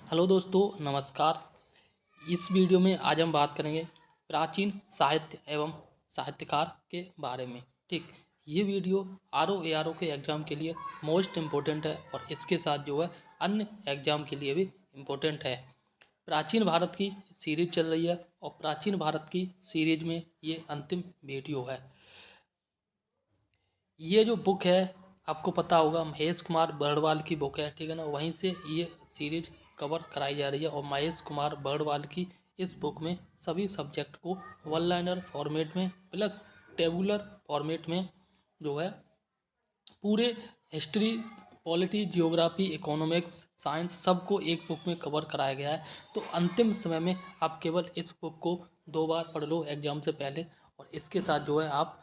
Hello दोस्तों, नमस्कार। इस वीडियो में आज हम बात करेंगे प्राचीन साहित्य एवं साहित्यकार के बारे में। ठीक, ये वीडियो आर ओ के एग्ज़ाम के लिए मोस्ट इम्पोर्टेंट है और इसके साथ जो है अन्य एग्ज़ाम के लिए भी इम्पोर्टेंट है। प्राचीन भारत की सीरीज चल रही है और प्राचीन भारत की सीरीज में ये अंतिम वीडियो है। ये जो बुक है आपको पता होगा, महेश कुमार बर्णवाल की बुक है, ठीक है ना। वहीं से ये सीरीज कवर कराई जा रही है और महेश कुमार बर्णवाल की इस बुक में सभी सब्जेक्ट को वन लाइनर फॉर्मेट में प्लस टेबुलर फॉर्मेट में जो है पूरे history, polity, geography, economics, science सबको एक बुक में कवर कराया गया है। तो अंतिम समय में आप केवल इस बुक को 2 बार पढ़ लो एग्जाम से पहले और इसके साथ जो है आप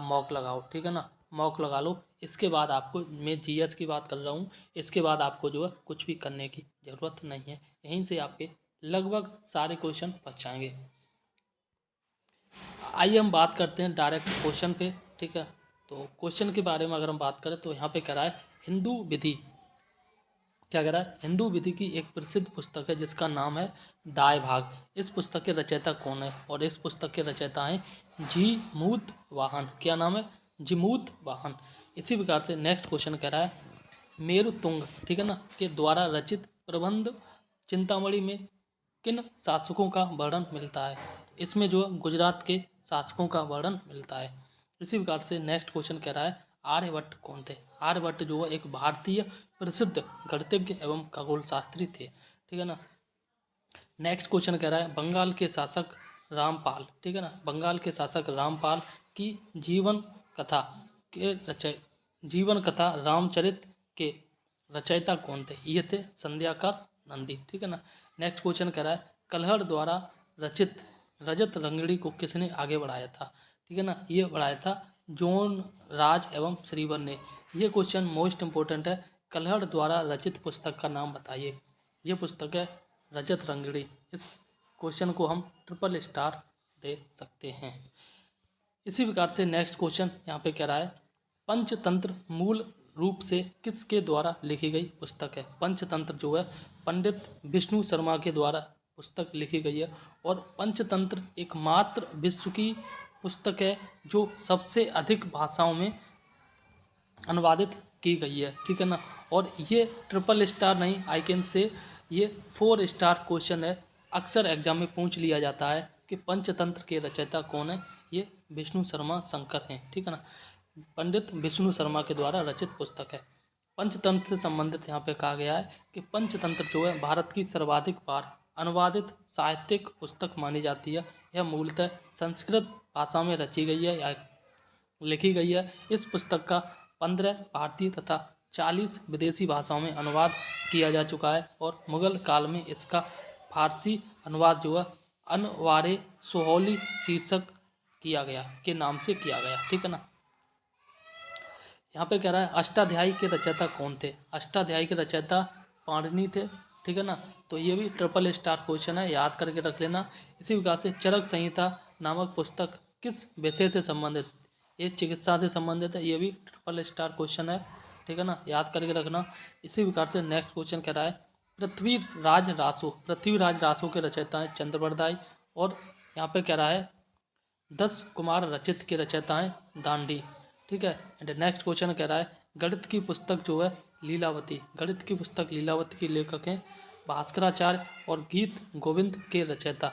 मॉक लगाओ, ठीक है ना। मॉक लगा लो। इसके बाद आपको, मैं जीएस की बात कर रहा हूँ, इसके बाद आपको जो है कुछ भी करने की ज़रूरत नहीं है। यहीं से आपके लगभग सारे क्वेश्चन बच जाएंगे। आइए हम बात करते हैं डायरेक्ट क्वेश्चन पे, ठीक है। तो क्वेश्चन के बारे में अगर हम बात करें तो यहाँ पे कह रहा है हिंदू विधि। क्या कह रहा है? हिंदू विधि की एक प्रसिद्ध पुस्तक है जिसका नाम है दाय भाग। इस पुस्तक के रचयिता कौन है? और इस पुस्तक के रचयिता हैं जीमूत वाहन। क्या नाम है? जीमूत वाहन। इसी प्रकार से नेक्स्ट क्वेश्चन कह रहा है मेरुतुंग, ठीक है ना, के द्वारा रचित प्रबंध चिंतामणि में किन शासकों का वर्णन मिलता है? इसमें जो है गुजरात के शासकों का वर्णन मिलता है। इसी प्रकार से नेक्स्ट क्वेश्चन कह रहा है आर्यभट्ट कौन थे? आर्यभट्ट जो है एक भारतीय प्रसिद्ध गणितज्ञ एवं खगोल शास्त्री थे, ठीक है ना। नेक्स्ट क्वेश्चन कह रहा है बंगाल के शासक रामपाल, ठीक है ना, बंगाल के शासक रामपाल की जीवन कथा के जीवन कथा रामचरित के रचयिता कौन थे? ये थे संध्याकर नंदी, ठीक है ना। नेक्स्ट क्वेश्चन कह रहा है कल्हड़ द्वारा रचित रजत रंगड़ी को किसने आगे बढ़ाया था? ठीक है ना, ये बढ़ाया था जोन राज एवं श्रीवर ने। ये क्वेश्चन मोस्ट इंपोर्टेंट है। कल्हड़ द्वारा रचित पुस्तक का नाम बताइए। ये पुस्तक है रजत रंगड़ी। इस क्वेश्चन को हम ट्रिपल स्टार दे सकते हैं। इसी प्रकार से नेक्स्ट क्वेश्चन यहाँ पे कह रहा है पंचतंत्र मूल रूप से किसके द्वारा लिखी गई पुस्तक है? पंचतंत्र जो है पंडित विष्णु शर्मा के द्वारा पुस्तक लिखी गई है और पंचतंत्र एकमात्र विश्व की पुस्तक है जो सबसे अधिक भाषाओं में अनुवादित की गई है, ठीक है ना। और ये ट्रिपल स्टार नहीं, आई कैन से ये 4 स्टार क्वेश्चन है। अक्सर एग्जाम में पूछ लिया जाता है कि पंचतंत्र के रचयिता कौन है? ये विष्णु शर्मा शंकर हैं, ठीक है ना। पंडित विष्णु शर्मा के द्वारा रचित पुस्तक है। पंचतंत्र से संबंधित यहाँ पे कहा गया है कि पंचतंत्र जो है भारत की सर्वाधिक बार अनुवादित साहित्यिक पुस्तक मानी जाती है। यह मूलतः संस्कृत भाषा में रची गई है या लिखी गई है। इस पुस्तक का 15 भारतीय तथा 40 विदेशी भाषाओं में अनुवाद किया जा चुका है और मुगल काल में इसका फारसी अनुवाद जो है अनवारे सोहौली शीर्षक किया गया के नाम से किया गया, ठीक है ना। यहाँ पे कह रहा है अष्टाध्यायी के रचयिता कौन थे? अष्टाध्यायी के रचयिता पाणिनि थे, ठीक है ना। तो ये भी ट्रिपल स्टार क्वेश्चन है, याद करके रख लेना। इसी प्रकार से चरक संहिता नामक पुस्तक किस विषय से संबंधित? ये चिकित्सा से संबंधित है। ये भी ट्रिपल स्टार क्वेश्चन है, ठीक है ना, याद करके रखना। इसी प्रकार से नेक्स्ट क्वेश्चन कह रहा है पृथ्वीराज रासो। पृथ्वीराज रासो के रचयिता हैं चंद्रप्रदाय और यहाँ पे कह रहा है 10 कुमार रचित के रचयिता हैं दांडी, ठीक है। एंड नेक्स्ट क्वेश्चन कह रहा है गणित की पुस्तक जो है लीलावती। गणित की पुस्तक लीलावती के लेखक हैं भास्कराचार्य और गीत गोविंद के रचयिता।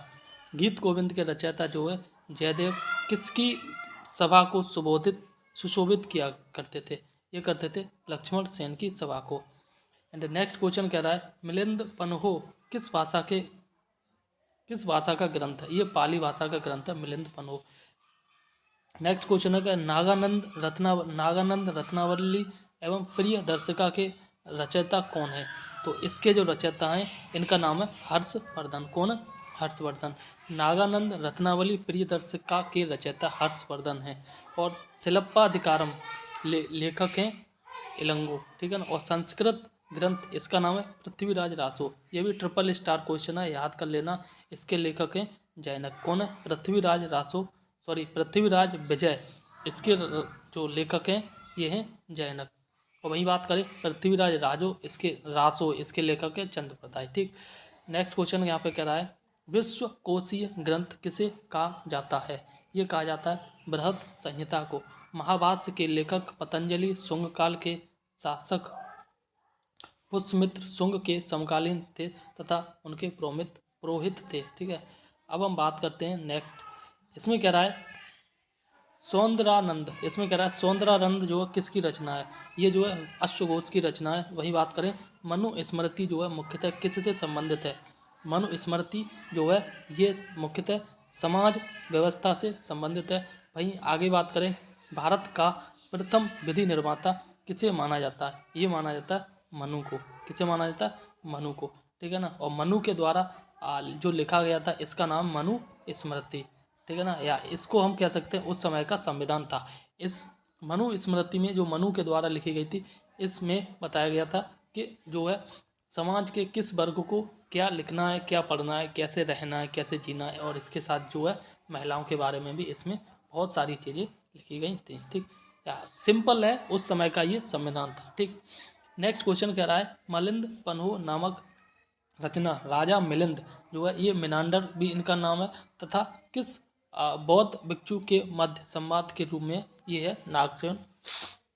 गीत गोविंद के रचयिता जो है जयदेव किसकी सभा को सुशोभित किया करते थे? ये करते थे लक्ष्मण सेन की सभा को। एंड नेक्स्ट क्वेश्चन कह रहा है मिलिंद पन्हो किस भाषा का ग्रंथ है? ये पाली भाषा का ग्रंथ है मिलिंद पन्हो। नेक्स्ट क्वेश्चन है कि नागानंद रत्नावली एवं प्रिय दर्शिका के रचयिता कौन है? तो इसके जो रचयिता हैं इनका नाम है हर्षवर्धन। कौन है? हर्षवर्धन। नागानंद रत्नावली प्रिय दर्शिका के रचयिता हर्षवर्धन हैं और शिल्पाधिकारम लेखक हैं इलंगो, ठीक है ना। और संस्कृत ग्रंथ इसका नाम है पृथ्वीराज रासो। ये भी ट्रिपल स्टार क्वेश्चन है, याद कर लेना। इसके लेखक हैं जैनक। कौन है? पृथ्वीराज रासो, सॉरी पृथ्वीराज विजय। इसके जो लेखक हैं ये हैं जैनक। और वहीं बात करें पृथ्वीराज रासो इसके लेखक है चंद्रप्रताप। ठीक, नेक्स्ट क्वेश्चन यहाँ पे कह रहा है विश्वकोशीय ग्रंथ किसे कहा जाता है? ये कहा जाता है बृहद संहिता को। महाभाष्य के लेखक पतंजलि शुंग काल के शासक पुष्यमित्र शुंग के समकालीन थे तथा उनके पुरोहित थे। ठीक है, अब हम बात करते हैं नेक्स्ट। इसमें कह रहा है सौंदरानंद, इसमें कह रहा है सौंदरानंद जो है किसकी रचना है? ये जो है अश्वघोष की रचना है। वही बात करें मनुस्मृति जो है मुख्यतः किससे संबंधित है? मनुस्मृति जो है ये मुख्यतः समाज व्यवस्था से संबंधित है। वहीं आगे बात करें भारत का प्रथम विधि निर्माता किसे माना जाता है? ये माना जाता है मनु को। किसे माना जाता है? मनु को। ठीक है ना, और मनु के द्वारा जो लिखा गया था इसका नाम मनुस्मृति। ठीक है ना, या इसको हम कह सकते हैं उस समय का संविधान था। इस मनुस्मृति में जो मनु के द्वारा लिखी गई थी इसमें बताया गया था कि जो है समाज के किस वर्ग को क्या लिखना है, क्या पढ़ना है, कैसे रहना है, कैसे जीना है, और इसके साथ जो है महिलाओं के बारे में भी इसमें बहुत सारी चीज़ें लिखी गई थी। ठीक, या सिंपल है, उस समय का ये संविधान था। ठीक, नेक्स्ट क्वेश्चन कह रहा है मिलिंद पन्हो नामक रचना राजा मिलिंद जो है ये मिनांडर भी इनका नाम है तथा किस बौद्ध भिक्षु के मध्य संवाद के रूप में ये है नागसेन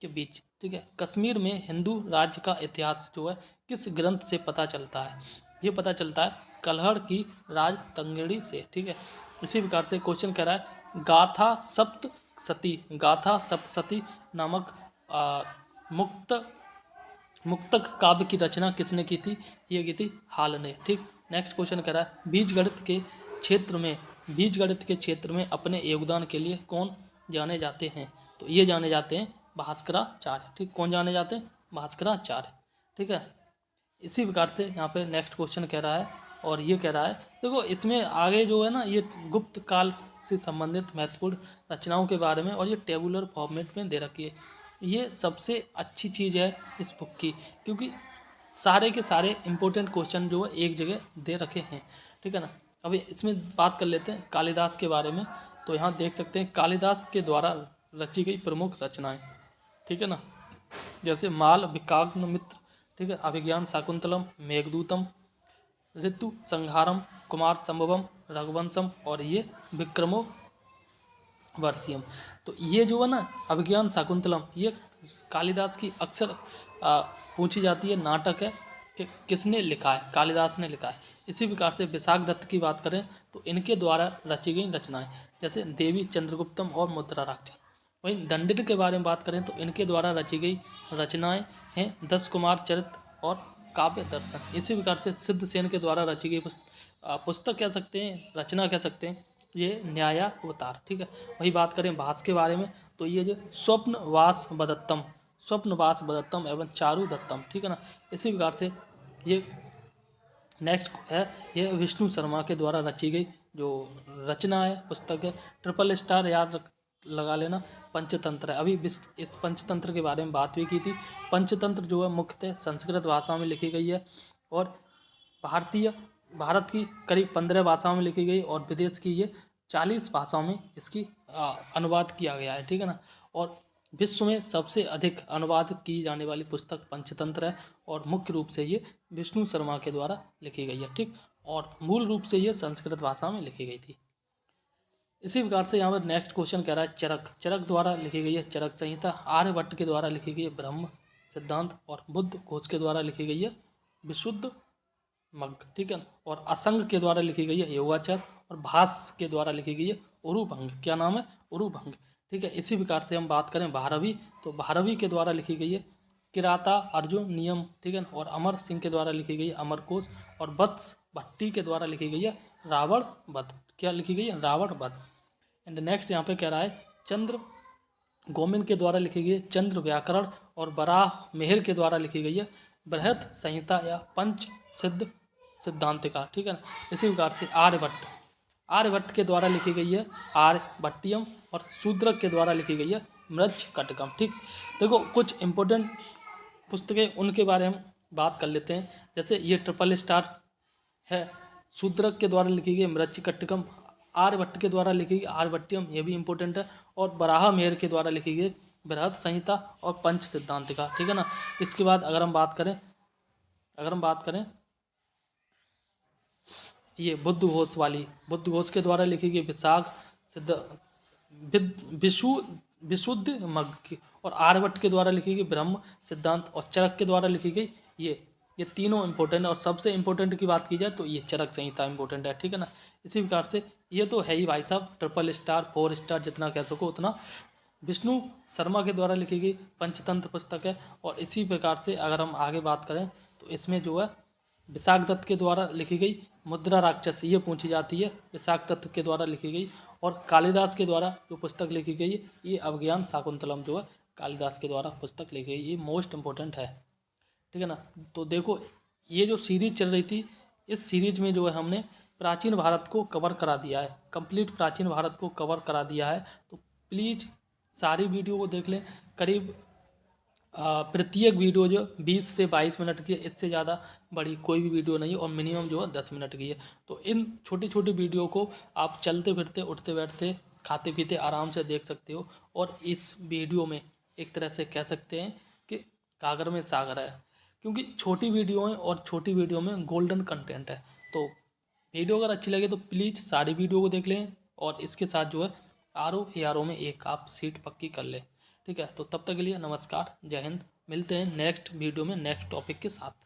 के बीच। ठीक है, कश्मीर में हिंदू राज्य का इतिहास जो है किस ग्रंथ से पता चलता है? ये पता चलता है कल्हड़ की राज तंगेड़ी से। ठीक है, इसी प्रकार से क्वेश्चन कह रहा है गाथा सप्तसती नामक मुक्तक काव्य की रचना किसने की थी? ये की थी हाल ने। ठीक, नेक्स्ट क्वेश्चन कह रहा है बीजगणित के क्षेत्र में अपने योगदान के लिए कौन जाने जाते हैं? तो ये जाने जाते हैं भास्कराचार्य। ठीक, कौन जाने जाते हैं? भास्कराचार्य। ठीक है, इसी प्रकार से यहाँ पे नेक्स्ट क्वेश्चन कह रहा है, और ये कह रहा है देखो इसमें आगे जो है ना ये गुप्त काल से संबंधित महत्वपूर्ण रचनाओं के बारे में, और ये टेबुलर फॉर्मेट में दे रखी है। ये सबसे अच्छी चीज़ है इस बुक की, क्योंकि सारे के सारे इम्पोर्टेंट क्वेश्चन जो है एक जगह दे रखे हैं। ठीक है ना, अभी इसमें बात कर लेते हैं कालिदास के बारे में। तो यहाँ देख सकते हैं कालिदास के द्वारा रची गई प्रमुख रचनाएं। ठीक है ना, जैसे माल विकाग्नमित्र, ठीक है, अभिज्ञान शाकुंतलम, मेघदूतम, ऋतु संहारम, कुमार संभवम, रघुवंशम, और ये विक्रमो वर्षियम। तो ये जो है ना अभिज्ञान शाकुंतलम ये कालिदास की अक्सर पूछी जाती है नाटक है कि किसने लिखा है? कालिदास ने लिखा है। इसी प्रकार से विशाख दत्त की बात करें तो इनके द्वारा रची गई रचनाएं जैसे देवी चंद्रगुप्तम और मुद्रा राक्षस। वहीं दंडित के बारे में बात करें तो इनके द्वारा रची गई रचनाएं हैं 10 कुमार चरित्र और काव्य दर्शन। इसी प्रकार से सिद्धसेन के द्वारा रची गई पुस्तक कह सकते हैं, रचना कह सकते हैं, ये न्यायावतार। ठीक है, वही बात करें भास के बारे में तो ये जो स्वप्नवास बदत्तम एवं चारु दत्तम। ठीक है ना, इसी प्रकार से ये नेक्स्ट है ये विष्णु शर्मा के द्वारा रची गई जो रचना है पुस्तक है। ट्रिपल स्टार लगा लेना पंचतंत्र है। अभी इस पंचतंत्र के बारे में बात भी की थी। पंचतंत्र जो है मुख्यतः संस्कृत भाषा में लिखी गई है और भारत की करीब 15 भाषाओं में लिखी गई और विदेश की ये 40 भाषाओं में इसकी अनुवाद किया गया है। ठीक है ना, और विश्व में सबसे अधिक अनुवाद की जाने वाली पुस्तक पंचतंत्र है और मुख्य रूप से ये विष्णु शर्मा के द्वारा लिखी गई है। ठीक, और मूल रूप से ये संस्कृत भाषा में लिखी गई थी। इसी प्रकार से यहाँ पर नेक्स्ट क्वेश्चन कह रहा है चरक द्वारा लिखी गई है चरक संहिता। आर्यभट्ट के द्वारा लिखी गई है ब्रह्म सिद्धांत और बुद्ध घोष के द्वारा लिखी गई है विशुद्ध मग्ग। ठीक है, और असंग के द्वारा लिखी गई है योगाचार और भास के द्वारा लिखी गई है उरुभंग। क्या नाम है? उरुभंग। ठीक है, इसी प्रकार से हम बात करें भारवी तो भारवी के द्वारा लिखी गई है किराता अर्जुन नियम। ठीक है, और अमर सिंह के द्वारा लिखी गई है अमरकोश और वत्स भट्टी के द्वारा लिखी गई है रावण वध। क्या लिखी गई है? रावण वध। एंड नेक्स्ट यहाँ पे कह रहा है चंद्र गोमिन के द्वारा लिखी गई है चंद्र व्याकरण और बराह मेहर के द्वारा लिखी गई है बृहत संहिता या पंच सिद्ध सिद्धांतिका। ठीक है ना, इसी प्रकार से आर्यभट्ट के द्वारा लिखी गई है आर्यभट्टियम और शूद्रक के द्वारा लिखी गई है मृच्छकटिकम। ठीक, देखो कुछ इंपॉर्टेंट पुस्तकें उनके बारे में बात कर लेते हैं। जैसे ये ट्रिपल स्टार है, शूद्रक के द्वारा लिखी गई मृच्छकटिकम, आर्यभट्ट के द्वारा लिखी गई आर्यभट्टियम, ये भी इंपॉर्टेंट है, और बराह मेहर के द्वारा लिखी गई बृहद संहिता और पंच सिद्धांतिका, ठीक है ना। इसके बाद अगर हम बात करें ये बुद्ध घोष वाली, बुद्ध घोष के द्वारा लिखी गई विशाख सिद्ध विशु विशुद्ध मग्ग, और आर्यभट्ट के द्वारा लिखी गई ब्रह्म सिद्धांत, और चरक के द्वारा लिखी गई ये तीनों इंपॉर्टेंट है। और सबसे इंपॉर्टेंट की बात की जाए तो ये चरक संहिता इंपॉर्टेंट है, ठीक है ना। इसी प्रकार से ये तो है ही भाई साहब, 3 स्टार 4 स्टार जितना कह सको उतना। विष्णु शर्मा के द्वारा लिखी गई पंचतंत्र पुस्तक है। और इसी प्रकार से अगर हम आगे बात करें तो इसमें जो है विशाख दत्त के द्वारा लिखी गई मुद्रा राक्षस, ये पूछी जाती है, विशाख दत्त के द्वारा लिखी गई। और कालिदास के द्वारा जो पुस्तक लिखी गई है ये अभिज्ञान शाकुंतलम जो है कालिदास के द्वारा पुस्तक लिखी गई, ये मोस्ट इंपॉर्टेंट है, ठीक है ना। तो देखो ये जो सीरीज चल रही थी, इस सीरीज में जो है हमने प्राचीन भारत को कवर करा दिया है, कंप्लीट प्राचीन भारत को कवर करा दिया है। तो प्लीज़ सारी वीडियो को देख लें। करीब प्रत्येक वीडियो जो 20 से 22 मिनट की है, इससे ज़्यादा बड़ी कोई भी वीडियो नहीं, और मिनिमम जो है 10 मिनट की है। तो इन छोटी छोटी वीडियो को आप चलते फिरते उठते बैठते खाते पीते आराम से देख सकते हो। और इस वीडियो में एक तरह से कह सकते हैं कि गागर में सागर है, क्योंकि छोटी वीडियो है और छोटी वीडियो में गोल्डन कंटेंट है। तो वीडियो अगर अच्छी लगे तो प्लीज़ सारी वीडियो को देख लें, और इसके साथ जो है आर ओ में एक आप सीट पक्की कर लें, ठीक है। तो तब तक के लिए नमस्कार, जय हिंद, मिलते हैं नेक्स्ट वीडियो में नेक्स्ट टॉपिक के साथ।